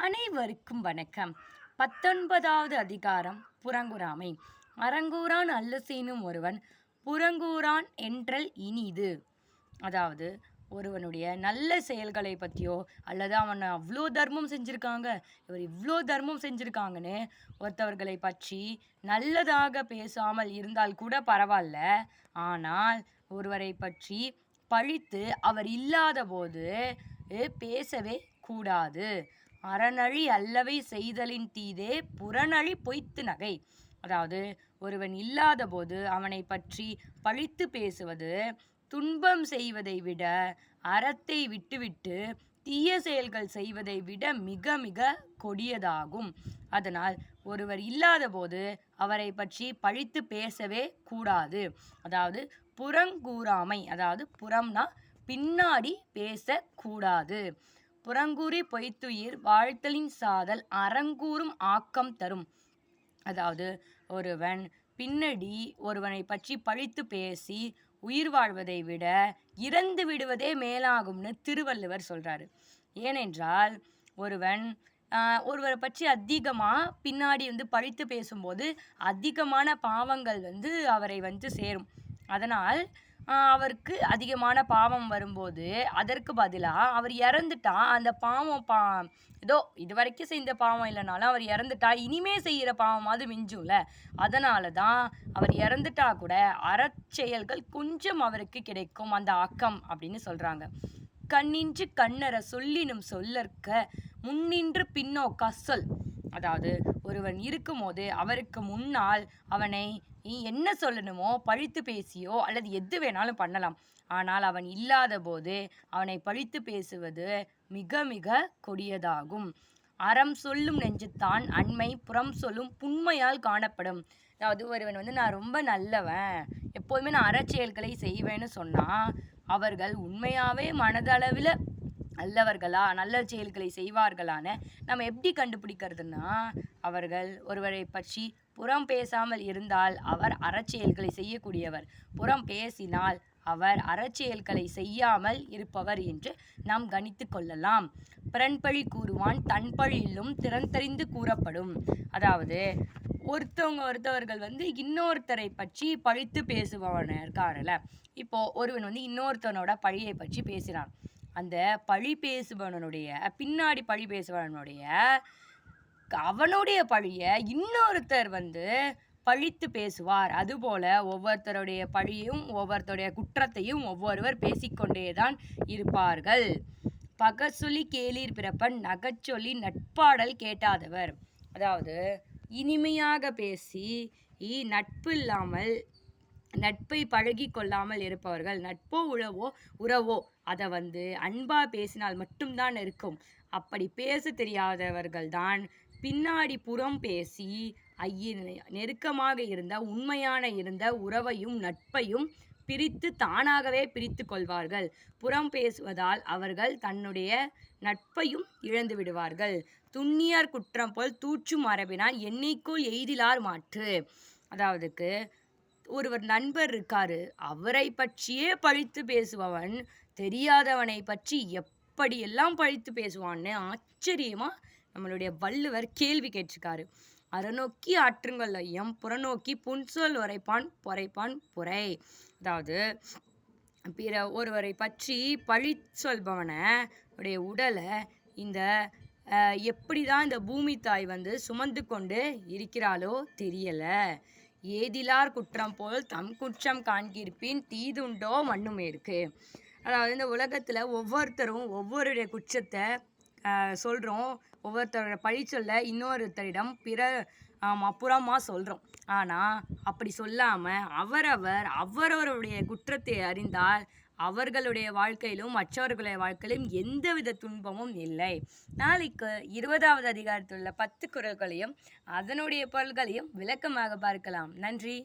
அனைவருக்கும் வணக்கம். 19வது அதிகாரம் புறங்கூறாமை. அறங்கூறான் அல்லசேனும் ஒருவன் புறங்கூறான் என்றல் இனிது. அதாவது ஒருவனுடைய நல்ல செயல்களை பற்றியோ அல்லது அவன் அவ்வளோ தர்மம் செஞ்சுருக்காங்க, இவர் இவ்வளோ தர்மம் செஞ்சுருக்காங்கன்னு ஒருத்தவர்களை பற்றி நல்லதாக பேசாமல் இருந்தால் கூட பரவாயில்ல. ஆனால் ஒருவரை பற்றி பழித்து அவர் இல்லாத போது பேசவே கூடாது. அறநழி அல்லவை செய்தலின் தீதே புறநழி பொய்த்து நகை. அதாவது ஒருவன் இல்லாத போது அவனை பற்றி பழித்து பேசுவது துன்பம் செய்வதை விட, அறத்தை விட்டுவிட்டு தீய செயல்கள் செய்வதை விட மிக மிக கொடியதாகும். அதனால் ஒருவர் இல்லாத போது அவரை பற்றி பழித்து பேசவே கூடாது. அதாவது புறங்கூறாமை, அதாவது புறம்னா பின்னாடி பேசக்கூடாது. புறங்கூறி பொய்த்துயிர் வாழ்த்தலின் சாதல் அறங்கூறும் ஆக்கம் தரும். அதாவது ஒருவன் பின்னாடி ஒருவனை பற்றி பழித்து பேசி உயிர் வாழ்வதை விட இறந்து விடுவதே மேலாகும்னு திருவள்ளுவர் சொல்கிறாரு. ஏனென்றால் ஒருவரை பற்றி அதிகமாக பின்னாடி பழித்து பேசும்போது அதிகமான பாவங்கள் அவரை சேரும். அதனால் அவருக்கு அதிகமான பாவம் வரும்போது அதற்கு பதிலாக அவர் இறந்துட்டா அந்த பாவம் ஏதோ இது வரைக்கும் செய்த பாவம் இல்லைனாலும் அவர் இறந்துட்டா இனிமே செய்கிற பாவமாவது மிஞ்சும்ல. அதனால தான் அவர் இறந்துட்டா கூட அறச்செயல்கள் கொஞ்சம் அவருக்கு கிடைக்கும், அந்த ஆக்கம் அப்படின்னு சொல்கிறாங்க. கண்ணின்று கண்ணற சொல்லினும் சொல்லற்க முன்னின்று பின்னோக்கா சொல். அதாவது ஒருவன் இருக்கும்போது அவருக்கு முன்னால் அவனை என்ன சொல்லணுமோ பழித்து பேசியோ அல்லது எது வேணாலும் பண்ணலாம். ஆனால் அவன் இல்லாத போது அவனை பழித்து பேசுவது மிக மிக கொடியதாகும். அறம் சொல்லும் நெஞ்சுத்தான் அண்மை புறம் சொல்லும் புண்மையால் காணப்படும். அதாவது ஒருவன் நான் ரொம்ப நல்லவன், எப்போதுமே நான் அறச்செயல்களை செய்வேன்னு சொன்னால் அவர்கள் உண்மையாகவே மனதளவில் நல்லவர்களா, நல்ல செயல்களை செய்வார்களான நம்ம எப்படி கண்டுபிடிக்கிறதுனா, அவர்கள் ஒருவரை பற்றி புறம் பேசாமல் இருந்தால் அவர் அறச்செயல்களை செய்யக்கூடியவர், புறம் பேசினால் அவர் அறச்செயல்களை செய்யாமல் இருப்பவர் என்று நாம் கணித்து கொள்ளலாம். பிறன்பழி கூறுவான் தன்பழியிலும் திறந்தறிந்து கூறப்படும். அதாவது ஒருத்தவர்கள் இன்னொருத்தரை பற்றி பழித்து பேசுபவன் இருக்காருல்ல. இப்போது ஒருவன் இன்னொருத்தனோட பழியை பற்றி பேசினான். அந்த பழி பேசுபவனுடைய பின்னாடி பழி பேசுபவனுடைய அவனுடைய பழியை இன்னொருத்தர் பழித்து பேசுவார். அதுபோல ஒவ்வொருத்தருடைய பழியும் ஒவ்வொருத்தருடைய குற்றத்தையும் ஒவ்வொருவர் பேசிக்கொண்டேதான் இருப்பார்கள். பகச்சொல்லி கேளீர் பிறப்பன் நகச்சொல்லி நட்பாடல் கேட்டாதவர். அதாவது இனிமையாக பேசி நட்பு இல்லாமல் நட்பை பழகி கொள்ளாமல் இருப்பவர்கள், நட்போ உறவோ அதை அன்பா பேசினால் மட்டும்தான் இருக்கும். அப்படி பேச தெரியாதவர்கள் தான் பின்னாடி புறம் பேசி நெருக்கமாக இருந்த உண்மையான இருந்த உறவையும் நட்பையும் பிரித்து தானாகவே பிரித்து கொள்வார்கள். புறம் பேசுவதால் அவர்கள் தன்னுடைய நட்பையும் இழந்து விடுவார்கள். துண்ணியார் குற்றம் போல் தூற்றும் மரபினால் எண்ணிக்கோள் எய்திலார் மாற்று. அதாவதுக்கு ஒருவர் நண்பர் இருக்காரு, அவரை பற்றியே பழித்து பேசுபவன் தெரியாதவனை பற்றி எப்படியெல்லாம் பழித்து பேசுவான்னு ஆச்சரியமா நம்மளுடைய வள்ளுவர் கேள்வி கேட்டிருக்காரு. அறநோக்கி ஆற்றுங்கள் ஐயம் புறநோக்கி புன்சொல் உரைப்பான் பொறைப்பான் புரை. அதாவது பிற ஒருவரை பற்றி பழி சொல்பவனை உடைய உடலை எப்படி தான் இந்த பூமி தாய் சுமந்து கொண்டு இருக்கிறாளோ தெரியலை. ஏதிலார் குற்றம் போல் தம் குற்றம் காண்கிருப்பின் தீதுண்டோ மண்ணுமே இருக்கு. அதாவது இந்த உலகத்தில் ஒவ்வொருத்தரும் ஒவ்வொருடைய குற்றத்தை சொல்கிறோம், ஒவ்வொருத்தரோட பழி சொல்ல இன்னொருத்தரிடம் அப்புறமாக சொல்கிறோம். ஆனால் அப்படி சொல்லாமல் அவரவருடைய குற்றத்தை அறிந்தால் அவர்களுடைய வாழ்க்கையிலும் மற்றவர்களுடைய வாழ்க்கையிலும் எந்தவித துன்பமும் இல்லை. நாளைக்கு 20வது அதிகாரத்தில் உள்ள 10 குறள்களையும் அதனுடைய பொருள்களையும் விளக்கமாக பார்க்கலாம். நன்றி.